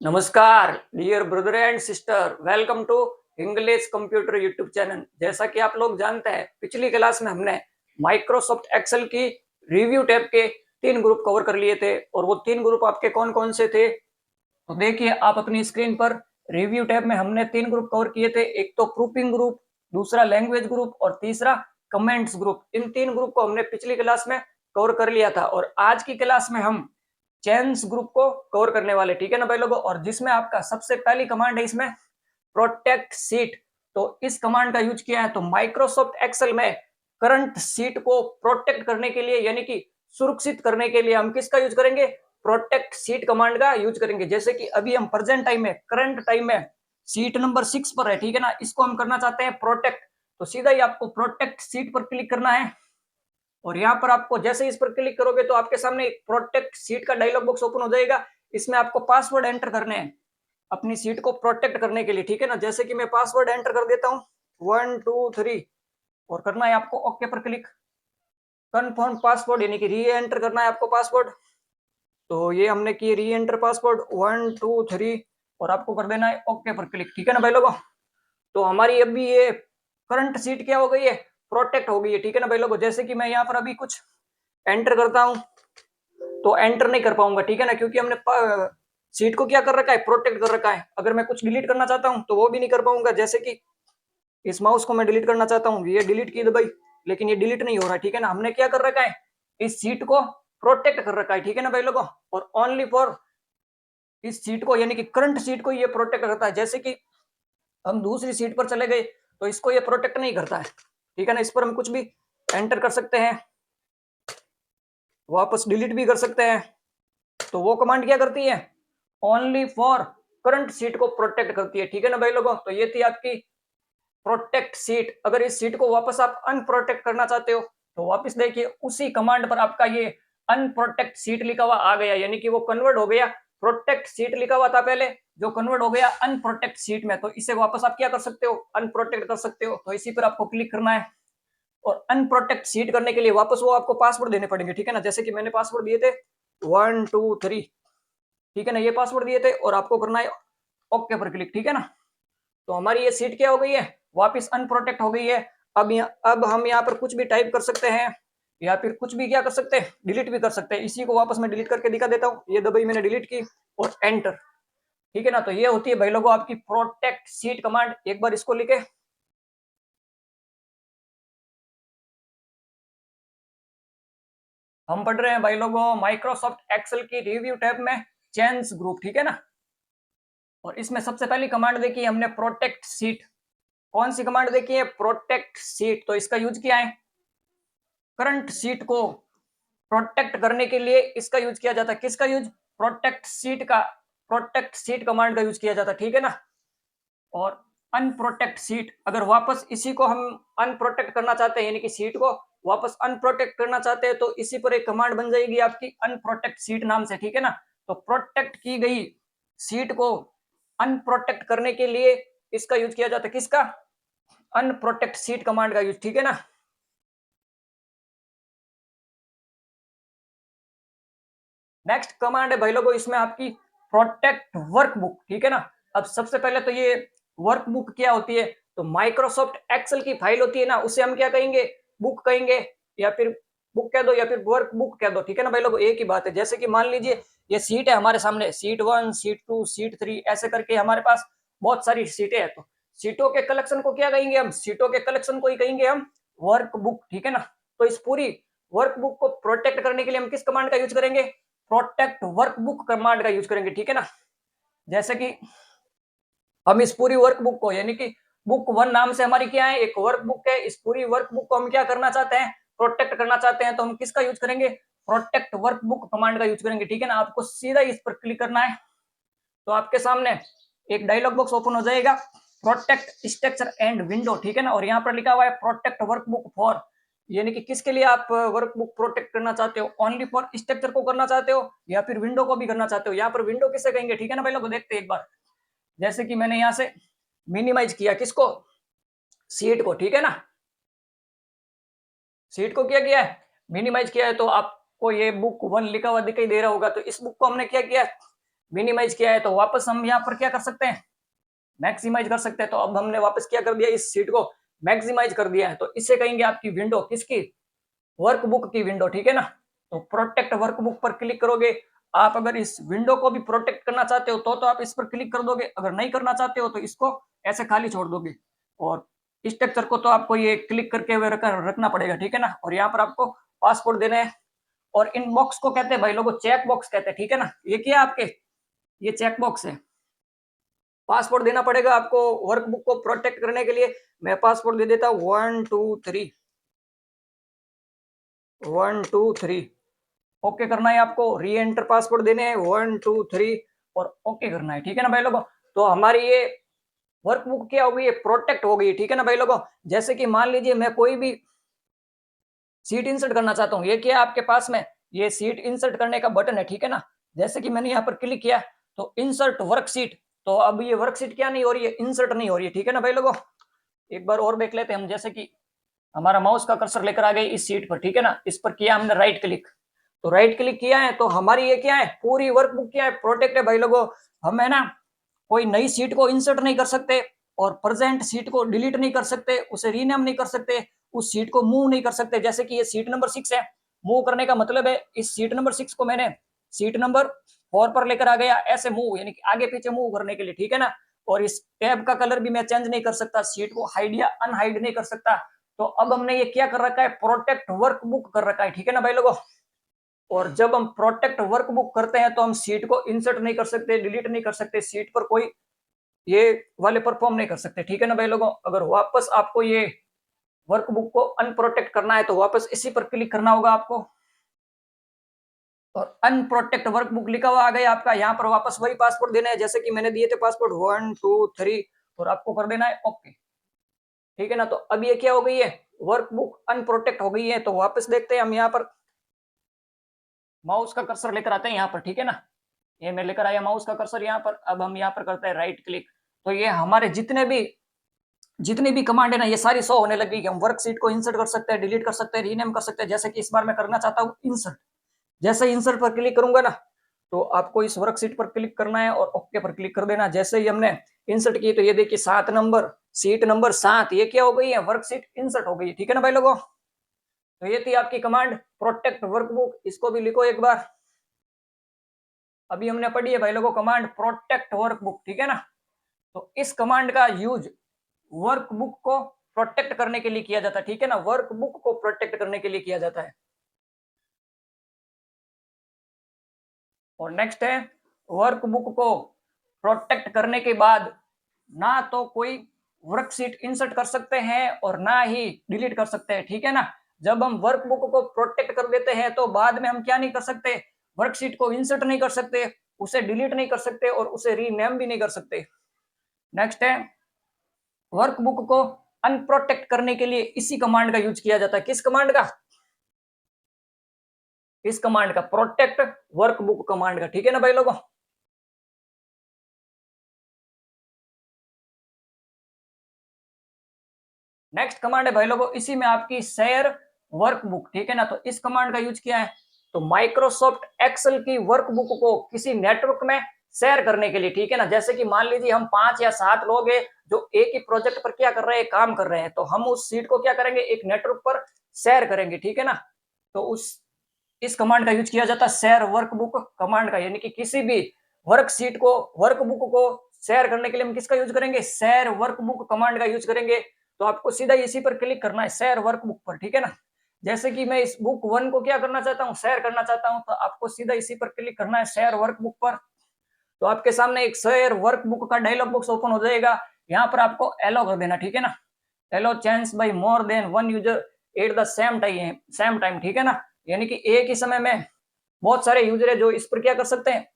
नमस्कार dear brother and sister, welcome to English computer YouTube channel. जैसा कि आप लोग जानते हैं, पिछली क्लास में हमने माइक्रोसॉफ्ट एक्सेल की रिव्यू टैब के 3 ग्रुप कवर कर लिए थे और वो 3 ग्रुप आपके कौन कौन से थे तो देखिए आप अपनी स्क्रीन पर। रिव्यू टैब में हमने 3 ग्रुप कवर किए थे, एक तो प्रूफिंग ग्रुप, दूसरा लैंग्वेज ग्रुप और तीसरा कमेंट्स ग्रुप। इन 3 ग्रुप को हमने पिछली क्लास में कवर कर लिया था और आज की क्लास में हम चेन्स ग्रुप को कवर करने वाले, ठीक है ना भाई लोगों। और जिसमें आपका सबसे पहली कमांड है इसमें प्रोटेक्ट सीट। तो इस कमांड का यूज किया है तो माइक्रोसॉफ्ट एक्सेल में करंट सीट को प्रोटेक्ट करने के लिए यानी कि सुरक्षित करने के लिए हम किसका यूज करेंगे? प्रोटेक्ट सीट कमांड का यूज करेंगे। जैसे कि अभी हम प्रेजेंट टाइम में, करंट टाइम में सीट नंबर 6 पर है, ठीक है ना। इसको हम करना चाहते हैं प्रोटेक्ट, तो सीधा ही आपको प्रोटेक्ट सीट पर क्लिक करना है और यहाँ पर आपको जैसे इस पर क्लिक करोगे तो आपके सामने एक प्रोटेक्ट सीट का डायलॉग बॉक्स ओपन हो जाएगा। इसमें आपको पासवर्ड एंटर करने हैं अपनी सीट को प्रोटेक्ट करने के लिए, ठीक है ना। जैसे कि मैं पासवर्ड एंटर कर देता हूँ 123 और करना है आपको ओके पर क्लिक। कन्फर्म पासवर्ड यानी कि री एंटर करना है आपको पासवर्ड। तो ये हमने किए री एंटर पासवर्ड 123 और आपको कर देना है ओके पर क्लिक, ठीक है ना भाई लोगों। तो हमारी अभी ये करंट सीट क्या हो गई है? प्रोटेक्ट हो गई है, ठीक है ना भाई लोगों। जैसे कि मैं यहाँ पर अभी कुछ एंटर करता हूँ तो एंटर नहीं कर पाऊंगा, ठीक है ना, क्योंकि हमने सीट को क्या कर रखा है? प्रोटेक्ट कर रखा है। अगर मैं कुछ डिलीट करना चाहता हूँ तो वो भी नहीं कर पाऊंगा। जैसे कि इस माउस को मैं डिलीट करना चाहता हूँ, ये डिलीट की दबाई, लेकिन ये डिलीट नहीं हो रहा है, ठीक है ना। हमने क्या कर रखा है? इस सीट को प्रोटेक्ट कर रखा है, ठीक है ना भाई लोगों। और ओनली फॉर इस सीट को यानी कि करंट सीट को ये प्रोटेक्ट करता है। जैसे कि हम दूसरी सीट पर चले गए तो इसको ये प्रोटेक्ट नहीं करता है, ठीक है ना। इस पर हम कुछ भी एंटर कर सकते हैं, वापस डिलीट भी कर सकते हैं। तो वो कमांड क्या करती है? ओनली फॉर करंट सीट को प्रोटेक्ट करती है, ठीक है ना भाई लोगों। तो ये थी आपकी प्रोटेक्ट सीट। अगर इस सीट को वापस आप अनप्रोटेक्ट करना चाहते हो तो वापस देखिए उसी कमांड पर आपका ये अनप्रोटेक्ट सीट लिखा हुआ आ गया, यानी कि वो कन्वर्ट हो गया। प्रोटेक्ट सीट लिखा हुआ था पहले, जो कन्वर्ट हो गया अनप्रोटेक्ट सीट में। तो इसे वापस आप क्या कर सकते हो? अनप्रोटेक्ट कर सकते हो। तो इसी पर आपको क्लिक करना है और अनप्रोटेक्ट सीट करने के लिए वापस वो आपको पासवर्ड देने पड़ेंगे, ठीक है ना। जैसे कि मैंने पासवर्ड दिए थे 123, ठीक है ना, ये पासवर्ड दिए थे और आपको करना है ओके पर क्लिक, ठीक है ना। तो हमारी ये सीट क्या हो गई है? वापस अनप्रोटेक्ट हो गई है। अब हम यहाँ पर कुछ भी टाइप कर सकते हैं या फिर कुछ भी क्या कर सकते हैं? डिलीट भी कर सकते हैं। इसी को वापस मैं डिलीट करके दिखा देता हूँ। ये दबाई मैंने डिलीट की और एंटर, ठीक है ना। तो ये होती है भाई लोगों आपकी प्रोटेक्ट सीट कमांड। एक बार इसको लिखे, हम पढ़ रहे हैं भाई लोगों माइक्रोसॉफ्ट एक्सेल की रिव्यू टैब में चेन्स ग्रुप, ठीक है ना। और इसमें सबसे पहली कमांड देखी हमने प्रोटेक्ट सीट। कौन सी कमांड देखी है? Protect seat. तो इसका यूज किया है करंट सीट को प्रोटेक्ट करने के लिए। इसका यूज किया जाता है, किसका यूज? प्रोटेक्ट सीट का, प्रोटेक्ट सीट कमांड का यूज किया जाता है, ठीक है ना। और अनप्रोटेक्ट सीट, अगर वापस इसी को हम अनप्रोटेक्ट करना चाहते हैं यानी कि सीट को वापस अनप्रोटेक्ट करना चाहते हैं तो इसी पर एक कमांड बन जाएगी आपकी अनप्रोटेक्ट सीट नाम से, ठीक है ना। तो प्रोटेक्ट की गई सीट को अनप्रोटेक्ट करने के लिए इसका यूज किया जाता है, किसका? अनप्रोटेक्ट सीट कमांड का यूज, ठीक है ना। नेक्स्ट कमांड है भाई लोगों इसमें आपकी प्रोटेक्ट वर्कबुक, ठीक है ना। अब सबसे पहले तो ये वर्कबुक क्या होती है? तो माइक्रोसॉफ्ट एक्सेल की फाइल होती है ना, उसे हम क्या कहेंगे? बुक कहेंगे या फिर बुक कह दो या फिर वर्कबुक कह दो, ठीक है ना भाई लोगों, एक ही बात है। जैसे कि मान लीजिए ये सीट है हमारे सामने, सीट 1, सीट 2, सीट 3, ऐसे करके हमारे पास बहुत सारी सीटें हैं। तो सीटों के कलेक्शन को क्या कहेंगे हम? सीटों के कलेक्शन को ही कहेंगे हम वर्कबुक, ठीक है ना। तो इस पूरी वर्कबुक को प्रोटेक्ट करने के लिए हम किस कमांड का यूज करेंगे? प्रोटेक्ट वर्कबुक कमांड का यूज करेंगे, ठीक है ना। जैसे कि हम इस पूरी वर्कबुक को यानी कि बुक 1 नाम से हमारी क्या है? एक वर्कबुक है। इस पूरी वर्कबुक को हम क्या करना चाहते हैं? प्रोटेक्ट करना चाहते हैं। तो हम किसका यूज करेंगे? प्रोटेक्ट वर्कबुक कमांड का यूज करेंगे, ठीक है ना। आपको सीधा इस पर क्लिक करना है तो आपके सामने एक डायलॉग बॉक्स ओपन हो जाएगा, प्रोटेक्ट स्ट्रक्चर एंड विंडो, ठीक है ना। और यहाँ पर लिखा हुआ है प्रोटेक्ट वर्कबुक फॉर, यानी कि किसके लिए आप वर्कबुक प्रोटेक्ट करना चाहते हो? ओनली फॉर स्ट्रक्चर को करना चाहते हो या फिर विंडो को भी करना चाहते हो? यहाँ पर विंडो किसे कहेंगे, ठीक है ना भाई लोग, देखते हैं एक बार। जैसे कि मैंने यहाँ से मिनिमाइज किया किसको? सीट को, ठीक है ना। सीट को क्या किया है? मिनिमाइज किया है। तो आपको ये बुक 1 लिखा हुआ दिखाई दे रहा होगा। तो इस बुक को हमने क्या किया? मिनिमाइज किया है तो वापस हम यहाँ पर क्या कर सकते हैं, मैक्सिमाइज कर सकते हैं। तो अब हमने वापस क्या कर दिया, इस सीट को मैक्सिमाइज कर दिया है। तो इससे कहेंगे आपकी विंडो किसकी, वर्कबुक की विंडो, ठीक है ना। तो प्रोटेक्ट वर्कबुक पर क्लिक करोगे आप। अगर इस विंडो को भी प्रोटेक्ट करना चाहते हो तो आप इस पर क्लिक कर दोगे, अगर नहीं करना चाहते हो तो इसको ऐसे खाली छोड़ दोगे। और स्ट्रक्चर को तो आपको ये क्लिक करके हुए रखना पड़ेगा, ठीक है ना। और यहाँ पर आपको पासपोर्ट देना है। और इन बॉक्स को कहते हैं भाई लोगों चेक बॉक्स कहते हैं, ठीक है ना। ये क्या है आपके, ये चेक बॉक्स है। पासपोर्ट देना पड़ेगा आपको वर्कबुक को प्रोटेक्ट करने के लिए। मैं पासपोर्ट दे देता हूँ 1 2 3 1 2 3। ओके करना है आपको, री एंटर पासपोर्ट देने हैं 1 2 3 और ओके करना है, ठीक है ना भाई लोगों। तो हमारी ये वर्कबुक क्या हो गई है, प्रोटेक्ट हो गई, ठीक है ना भाई लोगों। जैसे कि मान लीजिए मैं कोई भी सीट इंसर्ट करना चाहता हूँ, ये क्या है आपके पास में, ये सीट इंसर्ट करने का बटन है, ठीक है ना। जैसे कि मैंने यहाँ पर क्लिक किया तो इंसर्ट वर्कशीट, तो अब ये वर्कशीट क्या नहीं हो रही है, इंसर्ट नहीं हो रही है, ठीक है ना भाई लोगों। एक बार और देख लेते हैं हम। जैसे कि हमारा माउस का कर्सर लेकर आ गए इस सीट पर, ठीक है ना। इस पर किया हमने राइट क्लिक, तो राइट क्लिक किया है तो हमारी ये क्या है, पूरी वर्कबुक क्या है, प्रोटेक्ट है भाई लोगों। हम है ना कोई नई सीट को इंसर्ट नहीं कर सकते और प्रेजेंट सीट को डिलीट नहीं कर सकते, उसे रीनेम नहीं कर सकते, उस सीट को मूव नहीं कर सकते। जैसे कि ये सीट नंबर 6 है, मूव करने का मतलब है इस सीट नंबर 6 को मैंने सीट नंबर 4 पर लेकर आ गया, ऐसे मूव यानी कि आगे पीछे मूव करने के लिए, ठीक है ना। और इस टैब का कलर भी मैं चेंज नहीं कर सकता, सीट को हाइड या अनहाइड नहीं कर सकता। तो अब हमने ये क्या कर रखा है, प्रोटेक्ट वर्कबुक कर रखा है, ठीक है ना भाई लोगों। और जब हम प्रोटेक्ट वर्कबुक करते हैं तो हम सीट को इंसर्ट नहीं कर सकते, डिलीट नहीं कर सकते, सीट पर कोई ये वाले परफॉर्म नहीं कर सकते, ठीक है ना भाई लोगों। अगर वापस आपको ये वर्कबुक को अनप्रोटेक्ट करना है तो वापस इसी पर क्लिक करना होगा आपको। और अनप्रोटेक्ट वर्कबुक लिखा हुआ आ गया आपका, यहाँ पर वापस वही पासपोर्ट देना है जैसे कि मैंने दिए थे पासपोर्ट 1 2 3 और आपको कर देना है ओके, ठीक है ना। तो अब ये क्या हो गई है, वर्कबुक अनप्रोटेक्ट हो गई है। तो वापस देखते हैं हम, यहाँ पर माउस का कर्सर लेकर आते हैं यहाँ पर, ठीक है ना। ये मैं लेकर आया माउस का कर्सर यहाँ पर। अब हम यहाँ पर करते हैं राइट क्लिक, तो ये हमारे जितनी भी कमांड है ना ये सारी शो होने लगी कि हम वर्कशीट को इंसर्ट कर सकते हैं, डिलीट कर सकते हैं, रीनेम कर सकते हैं। जैसे कि इस बार मैं करना चाहता हूँ इंसर्ट, जैसे इंसर्ट पर क्लिक करूंगा ना तो आपको इस वर्कशीट पर क्लिक करना है और ओके पर क्लिक कर देना। जैसे ही हमने इंसर्ट की तो ये देखिए 7 नंबर सीट नंबर 7 ये क्या हो गई है, वर्कशीट इंसर्ट हो गई है, ठीक है ना भाई लोगों। तो ये थी आपकी कमांड प्रोटेक्ट वर्कबुक, इसको भी लिखो एक बार। अभी हमने पढ़ी है भाई लोगों कमांड प्रोटेक्ट वर्कबुक, ठीक है ना। तो इस कमांड का यूज वर्कबुक को प्रोटेक्ट करने के लिए किया जाता है, ठीक है ना, वर्कबुक को प्रोटेक्ट करने के लिए किया जाता है। और नेक्स्ट है वर्कबुक को प्रोटेक्ट करने के बाद ना तो कोई वर्कशीट इंसर्ट कर सकते हैं और ना ही डिलीट कर सकते हैं, ठीक है ना। जब हम वर्कबुक को प्रोटेक्ट कर देते हैं तो बाद में हम क्या नहीं कर सकते, वर्कशीट को इंसर्ट नहीं कर सकते, उसे डिलीट नहीं कर सकते और उसे रीनेम भी नहीं कर सकते। नेक्स्ट है वर्कबुक को अनप्रोटेक्ट करने के लिए इसी कमांड का यूज किया जाता है। किस कमांड का, इस कमांड का, प्रोटेक्ट वर्कबुक कमांड का, ठीक है ना भाई लोगों। नेक्स्ट कमांड है भाई लोगों इसी में आपकी शेयर वर्कबुक, ठीक है ना। तो इस कमांड का यूज किया है तो माइक्रोसॉफ्ट एक्सेल की वर्कबुक को किसी नेटवर्क में शेयर करने के लिए, ठीक है ना। जैसे कि मान लीजिए हम 5 या 7 लोग हैं जो एक ही प्रोजेक्ट पर क्या कर रहे हैं, काम कर रहे हैं, तो हम उस सीट को क्या करेंगे, एक नेटवर्क पर शेयर करेंगे, ठीक है ना। तो उस इस कमांड का यूज किया जाता है शेयर वर्कबुक कमांड का, यानी कि किसी भी वर्कशीट को वर्कबुक को शेयर करने के लिए हम किसका यूज करेंगे, शेयर वर्कबुक कमांड का यूज करेंगे। तो आपको सीधा इसी पर क्लिक करना है शेयर वर्कबुक पर, ठीक है ना। जैसे कि मैं इस बुक 1 को क्या करना चाहता हूँ, शेयर करना चाहता हूँ, तो आपको सीधा इसी पर क्लिक करना है शेयर वर्कबुक पर। तो आपके सामने एक शेयर वर्कबुक का डायलॉग बॉक्स ओपन हो जाएगा। यहाँ पर आपको एलो कर देना, ठीक है ना। Allow change by more than 1 user at the same time, ठीक है ना। यानी कि एक ही समय में बहुत सारे यूजर है जो इस पर क्या कर सकते हैं,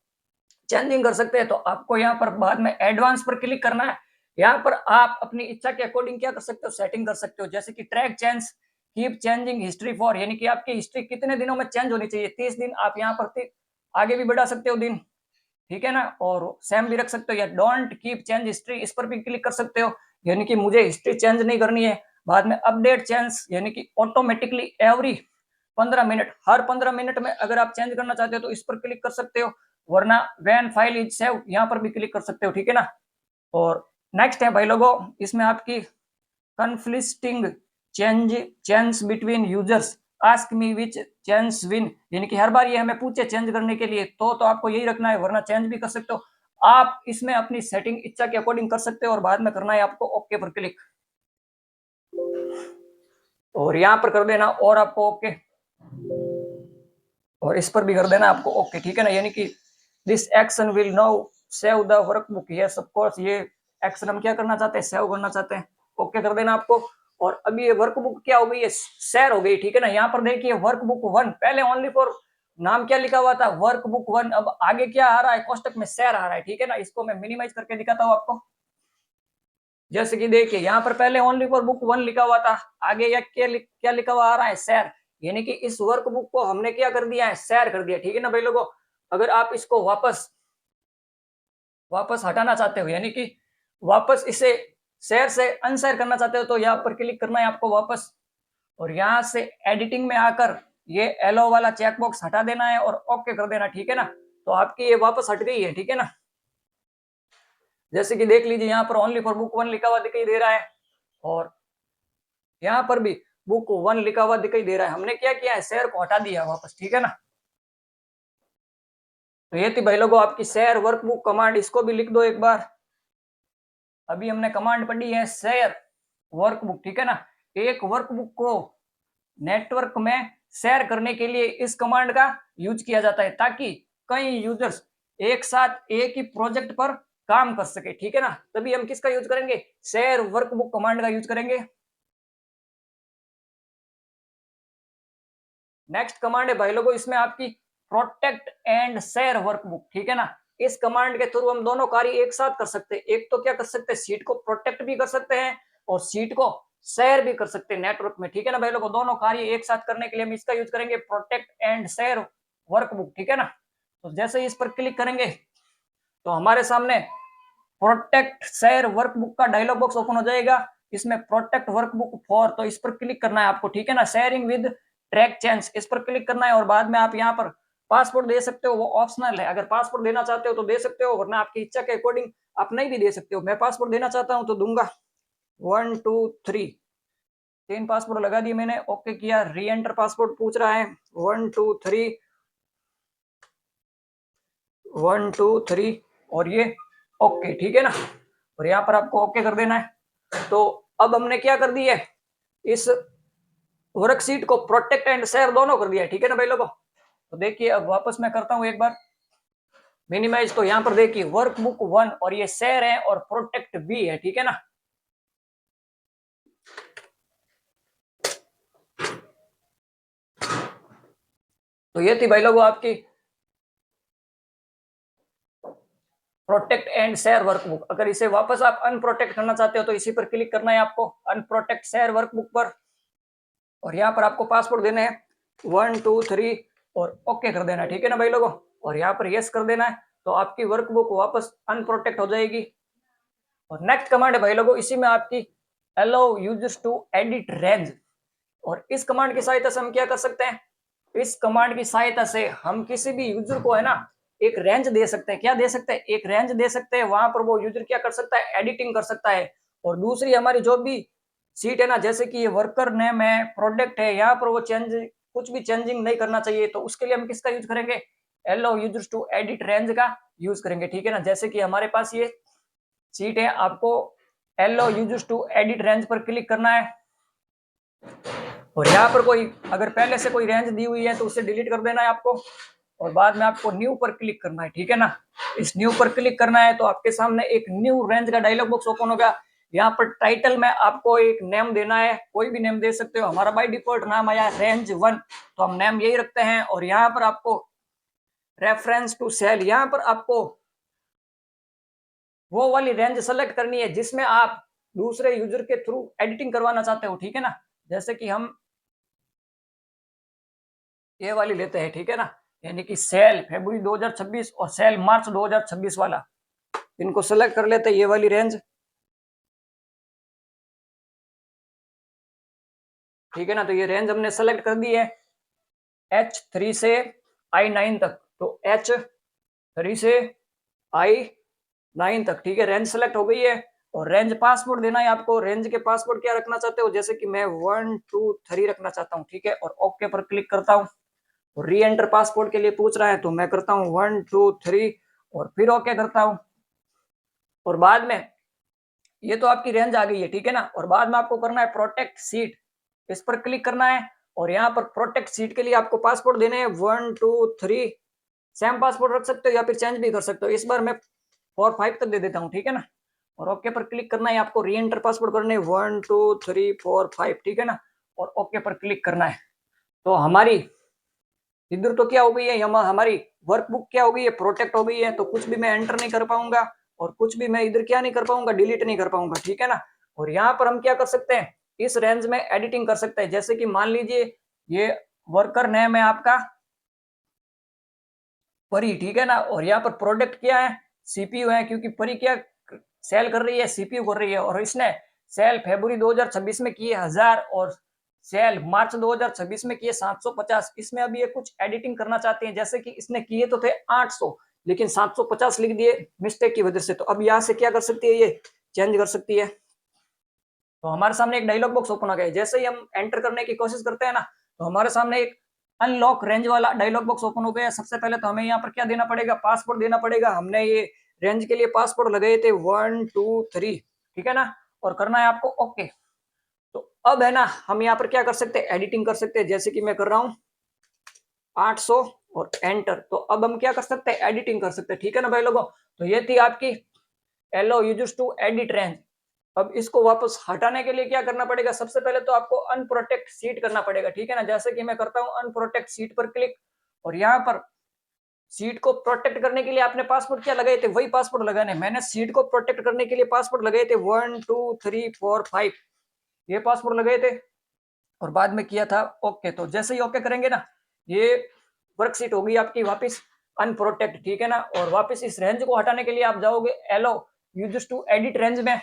चेंजिंग कर सकते हैं। तो आपको यहाँ पर बाद में एडवांस पर क्लिक करना है। यहाँ पर आप अपनी इच्छा के अकॉर्डिंग क्या कर सकते हो, सेटिंग कर सकते हो। जैसे कि track change keep changing history for, यानी कि आपकी हिस्ट्री कितने दिनों में चेंज होनी चाहिए, 30 दिन, आप यहाँ पर आगे भी बढ़ा सकते हो दिन, ठीक है ना। और सेम भी रख सकते हो, या डोंट कीप चेंज हिस्ट्री इस पर भी क्लिक कर सकते हो, यानी कि मुझे हिस्ट्री चेंज नहीं करनी है। बाद में अपडेट चेंज, यानी कि ऑटोमेटिकली एवरी 15 मिनट, हर 15 मिनट में अगर आप चेंज करना चाहते हो तो इस पर क्लिक कर सकते हो। वरना व्हेन फाइल इज सेव यहाँ पर भी क्लिक कर सकते हो, ठीक है ना। और नेक्स्ट है भाई लोगों, इसमें आपकी conflicting change between users ask me which change win, यानी कि हर बार ये हमें पूछे चेंज करने के लिए तो आपको यही रखना है, वरना चेंज भी कर सकते हो आप। इसमें अपनी सेटिंग इच्छा के अकॉर्डिंग कर सकते हो और बाद में करना है आपको ओके पर क्लिक, और यहाँ पर कर देना और आपको ओके, और इस पर भी कर देना आपको ओके, ठीक है ना। यानी कि this action will now save the workbook, yes of course ये एक्शन हम क्या करना चाहते हैं, सेव करना चाहते हैं, ओके कर देना आपको। और अभी ये वर्कबुक क्या हो गई है, शेयर हो गई, ठीक है ना। यहाँ पर देखिए वर्कबुक 1, पहले ओनली फॉर नाम क्या लिखा हुआ था, वर्कबुक 1, अब आगे क्या आ रहा है, कोष्टक में शेयर आ रहा है, ठीक है ना। इसको मैं मिनिमाइज करके दिखाता हूँ आपको। जैसे कि देखिए यहाँ पर पहले ओनली फॉर बुक 1 लिखा हुआ था, आगे या क्या लिखा हुआ आ रहा है, शेयर, यानी कि इस वर्कबुक को हमने क्या कर दिया है, शेयर कर दिया, ठीक है ना भाई लोगों। अगर आप इसको वापस हटाना चाहते हो, यानी कि वापस इसे शेयर से अनशेयर करना चाहते हो, तो यहाँ पर क्लिक करना है आपको वापस, और यहाँ से एडिटिंग में आकर ये एलो वाला चेकबॉक्स हटा देना है और ओके कर देना, ठीक है ना। तो आपकी ये वापस हट गई है, ठीक है ना। जैसे कि देख लीजिए यहाँ पर ओनली फॉर बुक 1 लिखा हुआ दिखाई दे रहा है, और यहाँ पर भी बुक 1 लिखा हुआ दिखाई दे रहा है। हमने क्या किया है, शेयर को हटा दिया वापस, ठीक है ना। तो ये थी भाई लोगों आपकी शेयर वर्कबुक कमांड, इसको भी लिख दो एक बार। अभी हमने कमांड पढ़ी है शेयर वर्कबुक, ठीक है ना। एक वर्कबुक को नेटवर्क में शेयर करने के लिए इस कमांड का यूज किया जाता है, ताकि कई यूजर्स एक साथ एक ही प्रोजेक्ट पर काम कर सके, ठीक है ना। तभी हम किसका यूज करेंगे, शेयर वर्कबुक कमांड का यूज करेंगे। नेक्स्ट कमांड है भाई लोगों, इसमें आपकी प्रोटेक्ट एंड शेयर वर्कबुक, ठीक है ना। इस कमांड के थ्रू हम दोनों कार्य एक साथ कर सकते हैं। एक तो क्या कर सकते हैं, सीट को प्रोटेक्ट भी कर सकते हैं और सीट को शेयर भी कर सकते हैं नेटवर्क में, ठीक है ना भाई लोगों। दोनों कार्य एक साथ करने के लिए हम इसका यूज करेंगे, प्रोटेक्ट एंड शेयर वर्कबुक, ठीक है ना। तो जैसे ही इस पर क्लिक करेंगे तो हमारे सामने प्रोटेक्ट शेयर वर्कबुक का डायलॉग बॉक्स ओपन हो जाएगा। इसमें प्रोटेक्ट वर्कबुक फॉर, तो इस पर क्लिक करना है आपको, ठीक है ना। शेयरिंग विद ट्रैक चेंज, इस पर क्लिक करना है, और बाद में आप यहाँ पर पासपोर्ट दे सकते हो, वो ऑप्शनल है। अगर पासपोर्ट देना चाहते हो तो दे सकते हो, वरना आपकी इच्छा के अकॉर्डिंग आप नहीं भी दे सकते हो। मैं पासपोर्ट देना चाहता हूँ तो दूंगा। 1 2 3 3 पासपोर्ट लगा दिए मैंने, ओके किया। री एंटर पासपोर्ट पूछ रहा है, 1 2 3 1 2 3, और ये ओके, ठीक है ना। और यहाँ पर आपको ओके कर देना है। तो अब हमने क्या कर दी है, इस वर्कशीट को प्रोटेक्ट एंड शेयर दोनों कर दिया है, ठीक है ना भाई लोगों। तो देखिए अब वापस मैं करता हूँ एक बार मिनिमाइज, तो यहाँ पर देखिए वर्कबुक 1 और ये शेयर है और प्रोटेक्ट भी है, ठीक है ना। तो ये थी भाई लोगों आपकी प्रोटेक्ट एंड शेयर वर्कबुक। अगर इसे वापस आप अनप्रोटेक्ट करना चाहते हो तो इसी पर क्लिक करना है आपको, अनप्रोटेक्ट शेयर वर्कबुक पर, और यहाँ पर आपको पासपोर्ट देने हैं 1 2 3 और ओके कर देना है, ठीक है ना भाई लोगों। और यहाँ पर यस कर देना है, तो आपकी वर्कबुक वापस अनप्रोटेक्ट हो जाएगी। और नेक्स्ट कमांड है भाई लोगों, इसी में आपकी allow users to edit range, और इस कमांड की सहायता से हम क्या कर सकते हैं, इस कमांड की सहायता से हम किसी भी यूजर को है ना एक रेंज दे सकते हैं। क्या दे सकते हैं, एक रेंज दे सकते हैं, वहां पर वो यूजर क्या कर सकता है, एडिटिंग कर सकता है। और दूसरी हमारी जो भी सीट है ना, जैसे कि ये वर्कर नेम है, प्रोडक्ट है, यहाँ पर वो चेंज कुछ भी चेंजिंग नहीं करना चाहिए, तो उसके लिए हम किसका यूज करेंगे, allow users to edit range का यूज करेंगे, ठीक है ना। जैसे कि हमारे पास ये सीट है, आपको allow users to edit range पर क्लिक करना है, और यहाँ पर कोई अगर पहले से कोई रेंज दी हुई है तो उसे डिलीट कर देना है आपको, और बाद में आपको न्यू पर क्लिक करना है, ठीक है ना। इस न्यू पर क्लिक करना है तो आपके सामने एक न्यू रेंज का डायलॉग बॉक्स ओपन होगा। यहाँ पर टाइटल में आपको एक नेम देना है, कोई भी नेम दे सकते हो। हमारा बाय डिफॉल्ट नाम आया रेंज 1, तो हम नेम यही रखते हैं। और यहाँ पर आपको रेफरेंस टू सेल, यहाँ पर आपको वो वाली रेंज सेलेक्ट करनी है जिसमें आप दूसरे यूजर के थ्रू एडिटिंग करवाना चाहते हो, ठीक है ना। जैसे कि हम ये वाली लेते हैं, ठीक है ना, यानी कि सेल फरवरी 2026 और सेल मार्च 2026 वाला, इनको सेलेक्ट कर लेते हैं, ये वाली रेंज, ठीक है ना। तो ये रेंज हमने सेलेक्ट कर दी है H3 से I9 तक। तो H 3 से I9 तक, ठीक है। रेंज सेलेक्ट हो गई है और रेंज पासवर्ड देना है आपको। रेंज के पासवर्ड क्या रखना चाहते हो, जैसे कि मैं 1 2 3 रखना चाहता हूँ, ठीक है। और ओके पर क्लिक करता हूँ। री एंटर पासवर्ड के लिए पूछ रहा है तो मैं करता हूँ 1 2 3 और फिर ओके करता हूँ। और बाद में ये तो आपकी रेंज आ गई है, ठीक है ना। और बाद में आपको करना है प्रोटेक्ट सीट, इस पर क्लिक करना है। और यहाँ पर प्रोटेक्ट सीट के लिए आपको पासवर्ड देने हैं 1 2 3। सेम पासवर्ड रख सकते हो या फिर चेंज भी कर सकते हो। इस बार मैं 4 5 तक दे देता हूँ, ठीक है ना। और ओके पर क्लिक करना है। आपको री एंटर पासवर्ड करने हैं 1 2 3 4 5, ठीक है ना। और ओके पर क्लिक करना है। तो हमारी इधर तो क्या हो गई है, हमारी वर्कबुक क्या हो गई है, प्रोटेक्ट हो गई है। तो कुछ भी मैं एंटर नहीं कर पाऊंगा और कुछ भी मैं इधर क्या नहीं कर पाऊंगा, डिलीट नहीं कर पाऊंगा, ठीक है ना। और यहाँ पर हम क्या कर सकते हैं, इस रेंज में एडिटिंग कर सकते हैं। जैसे कि मान लीजिए ये वर्कर नेम है आपका परी, ठीक है ना। और यहाँ पर प्रोडक्ट क्या है, सीपीयू है, क्योंकि परी क्या सेल कर रही है, सीपीयू कर रही है। और इसने सेल फरवरी 2026 में किए 1000 और सेल मार्च 2026 में किए 750। इसमें अभी ये कुछ एडिटिंग करना चाहते हैं, जैसे कि इसने किए तो थे 800 लेकिन 750 लिख दिए मिस्टेक की वजह से। तो अब यहाँ से क्या कर सकती है, ये चेंज कर सकती है। तो हमारे सामने एक डायलॉग बॉक्स ओपन हो गया है। जैसे ही हम एंटर करने की कोशिश करते हैं ना, तो हमारे सामने एक अनलॉक रेंज वाला डायलॉग बॉक्स ओपन हो गया। सबसे पहले तो हमें यहाँ पर क्या देना पड़ेगा, पासवर्ड देना पड़ेगा। हमने ये रेंज के लिए पासवर्ड लगाए थे 1 2 3, ठीक है ना। और करना है आपको ओके। तो अब है ना, हम यहाँ पर क्या कर सकते हैं, एडिटिंग कर सकते हैं। जैसे कि मैं कर रहा हूँ 800 और एंटर। तो अब हम क्या कर सकते हैं, एडिटिंग कर सकते हैं, ठीक है ना भाई लोगों। तो ये थी आपकी allow users to edit range. अब इसको वापस हटाने के लिए क्या करना पड़ेगा, सबसे पहले तो आपको अनप्रोटेक्ट सीट करना पड़ेगा, ठीक है ना। जैसे कि मैं करता हूँ अनप्रोटेक्ट सीट पर क्लिक। और यहाँ पर सीट को प्रोटेक्ट करने के लिए आपने पासवर्ड क्या लगाए थे, वही पासवर्ड लगाने। मैंने सीट को प्रोटेक्ट करने के लिए पासवर्ड लगाए थे 1 2 3 4 5, ये पासवर्ड लगाए थे। और बाद में किया था ओके। तो जैसे ही ओके करेंगे ना, ये वर्कशीट होगी आपकी वापस अनप्रोटेक्ट, ठीक है ना। और वापस इस रेंज को हटाने के लिए आप जाओगे allow users to edit range में।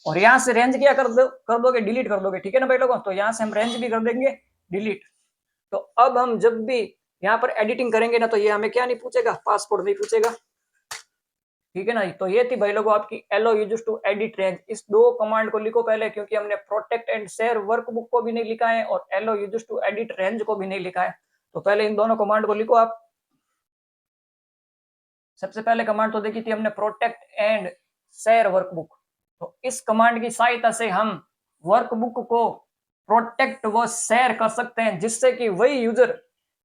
और यहाँ से रेंज क्या कर दोगे, डिलीट कर दोगे, ठीक है ना भाई लोगों। तो यहाँ से हम रेंज भी कर देंगे डिलीट। तो अब हम जब भी यहाँ पर एडिटिंग करेंगे ना, तो ये हमें क्या नहीं पूछेगा, पासवर्ड नहीं पूछेगा, ठीक है ना। तो ये थी भाई लोगों आपकी allow users to edit range. इस दो कमांड को लिखो पहले, क्योंकि हमने प्रोटेक्ट एंड शेयर वर्कबुक को भी नहीं लिखा है और allow users to edit range को भी नहीं लिखा है। तो पहले इन दोनों कमांड को लिखो आप। सबसे पहले कमांड तो देखी थी हमने, प्रोटेक्ट एंड शेयर वर्कबुक। तो इस कमांड की सहायता से हम वर्कबुक को प्रोटेक्ट व शेयर कर सकते हैं, जिससे कि वही यूजर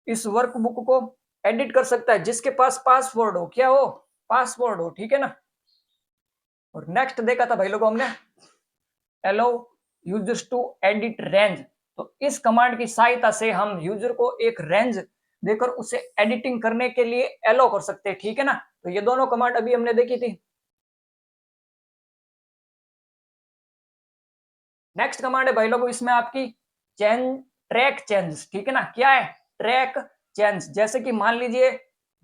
इस वर्कबुक को एडिट कर सकता है जिसके पास पासवर्ड हो, क्या हो, पासवर्ड हो, ठीक है ना। और नेक्स्ट देखा था भाई लोगों हमने allow users to edit range. तो इस कमांड की सहायता से हम यूजर को एक रेंज देकर उसे एडिटिंग करने के लिए एलो कर सकते हैं, ठीक है ना। तो ये दोनों कमांड अभी हमने देखी थी। नेक्स्ट कमांड है भाई लोगों इसमें आपकी चेंज ट्रैक चेंज, ठीक है ना। क्या है, ट्रैक चेंज। जैसे कि मान लीजिए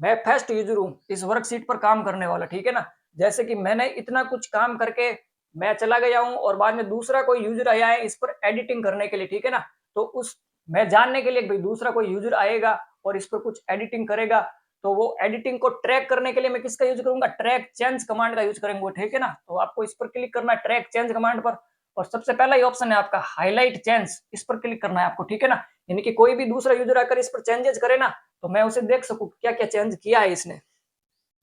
मैं फर्स्ट यूजर हूं इस वर्कशीट पर काम करने वाला, ठीक है ना। जैसे कि मैंने इतना कुछ काम करके मैं चला गया हूं और बाद में दूसरा कोई यूजर आया है इस पर एडिटिंग करने के लिए, ठीक है ना। तो उस मैं जानने के लिए भाई दूसरा कोई यूजर आएगा और इस पर कुछ एडिटिंग करेगा, तो वो एडिटिंग को ट्रैक करने के लिए मैं किसका यूज करूंगा, ट्रैक चेंज कमांड का यूज करेंगे, ठीक है ना। तो आपको इस पर क्लिक करना है ट्रैक चेंज कमांड पर। और सबसे पहला ही ऑप्शन है आपका हाईलाइट चेंज, इस पर क्लिक करना है आपको, ठीक है ना। यानी कि कोई भी दूसरा यूजर आकर इस पर चेंजेस करे ना, तो मैं उसे देख सकूं क्या क्या चेंज किया है इसने।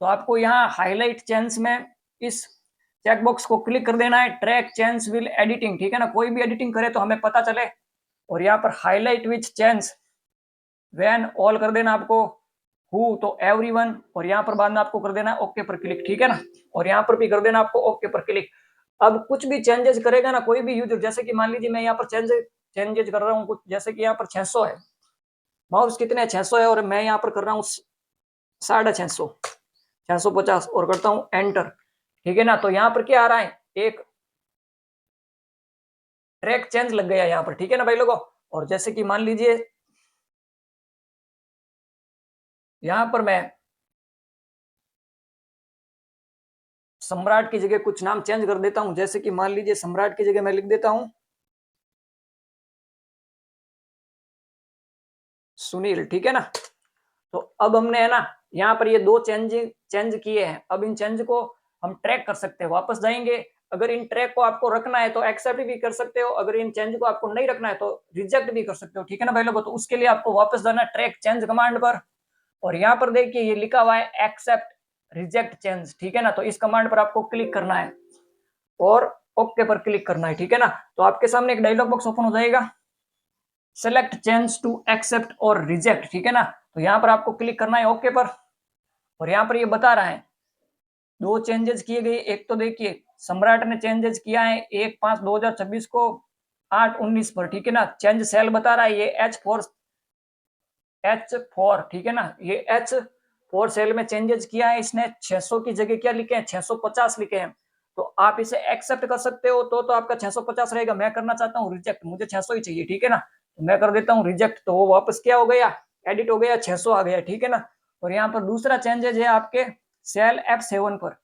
तो आपको यहाँ हाईलाइट चेंज में इस चेकबॉक्स को क्लिक कर देना है, ट्रैक चेंज विल एडिटिंग, ठीक है ना। कोई भी एडिटिंग करे तो हमें पता चले। और यहाँ पर highlight which change when all कर देना आपको, हु तो एवरीवन। और यहाँ पर बाद में आपको कर देना है ओके पर क्लिक, ठीक है ना। और यहाँ पर भी कर देना आपको ओके पर क्लिक। अब कुछ भी चेंजेस करेगा ना कोई भी यूजर, जैसे कि मान लीजिए मैं यहाँ पर चेंजेस कर रहा हूँ कुछ, जैसे कि यहाँ पर 600 है, माउस कितने 600 है और मैं यहाँ पर कर रहा हूँ 650, 650 और करता हूँ एंटर, ठीक है ना। तो यहाँ पर क्या आ रहा है, एक ट्रैक चेंज लग गया यहाँ पर, ठीक है ना भाई लोगों। और जैसे कि मान लीजिए यहाँ पर मैं सम्राट की जगह कुछ नाम चेंज कर देता हूं। जैसे कि मान लीजिए सम्राट की जगह मैं लिख देता हूं सुनील, ठीक है ना। तो अब हमने है ना यहाँ पर ये दो चेंज किए हैं, अब इन चेंज को हम ट्रैक कर सकते हैं। वापस जाएंगे, अगर इन ट्रैक को आपको रखना है तो एक्सेप्ट भी कर सकते हो, अगर इन चेंज को आपको नहीं रखना है तो रिजेक्ट भी कर सकते हो, ठीक है ना भाई लोगों। तो उसके लिए आपको वापस जाना है ट्रैक चेंज कमांड पर, और यहाँ पर देखिए ये लिखा हुआ है एक्सेप्ट रिजेक्ट चेंज, ठीक है ना। तो इस कमांड पर आपको क्लिक करना है और ओके पर क्लिक करना है, ठीक है ना। तो आपके सामने एक डायलॉग बॉक्स ओपन हो जाएगा, सेलेक्ट चेंज टू एक्सेप्ट और रिजेक्ट, ठीक है ना। तो यहाँ पर आपको क्लिक करना है ओके पर, और यहाँ पर ये बता रहा है दो चेंजेस किए गए। एक तो देखिए सम्राट ने चेंजेस किया है 1/5/2026 को 8/19 पर, ठीक है ना। चेंज सेल बता रहा है ये H4, ठीक है ना। ये H4 सेल में चेंजेस किया है इसने, 600 की जगह क्या लिखे हैं 650 लिखे हैं। तो आप इसे एक्सेप्ट कर सकते हो तो आपका 650 रहेगा। मैं करना चाहता हूँ रिजेक्ट, मुझे 600 ही चाहिए, ठीक है ना। तो मैं कर देता हूँ रिजेक्ट, तो वो वापस क्या हो गया, एडिट हो गया, 600 आ गया, ठीक है ना। और यहाँ पर दूसरा चेंजेस है आपके सेल F7 पर,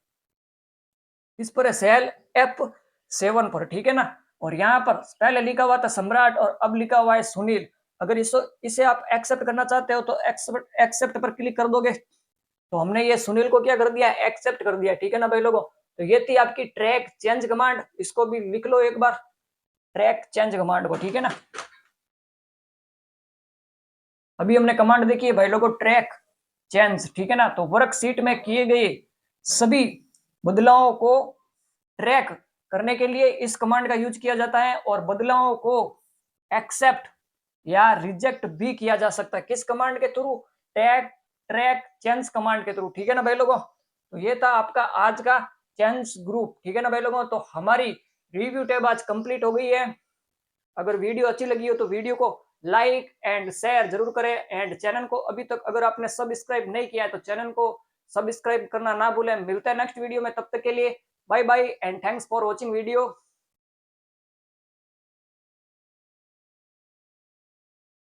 इस पर है सेल F7 पर, ठीक है ना। और यहाँ पर पहले लिखा हुआ था सम्राट और अब लिखा हुआ है सुनील। अगर इसे आप एक्सेप्ट करना चाहते हो तो एक्सेप्ट पर क्लिक कर दोगे। तो हमने ये सुनील को क्या कर दिया, एक्सेप्ट कर दिया, ठीक है ना भाई लोगों। तो ये थी आपकी ट्रैक चेंज कमांड, इसको भी लिख लो एक बार, ट्रैक चेंज कमांड को, ठीक है ना। अभी हमने कमांड देखी है भाई लोगों ट्रैक चेंज, ठीक है ना। तो वर्कशीट में किए गए सभी बदलावों को ट्रैक करने के लिए इस कमांड का यूज किया जाता है, और बदलावों को एक्सेप्ट या रिजेक्ट भी किया जा सकता है। किस कमांड के थ्रू, ट्रैक चेंज कमांड के थ्रू, ठीक है ना भाई लोगों। तो ये था आपका आज का चेंज ग्रुप, ठीक है ना भाई लोगों। तो हमारी रिव्यू टैब आज कंप्लीट हो गई है। अगर वीडियो अच्छी लगी हो तो वीडियो को लाइक एंड शेयर जरूर करें, एंड चैनल को अभी तक अगर आपने सब्सक्राइब नहीं किया है तो चैनल को सब्सक्राइब करना ना भूलें। मिलते हैं नेक्स्ट वीडियो में, तब तक के लिए bye bye and thanks for watching video.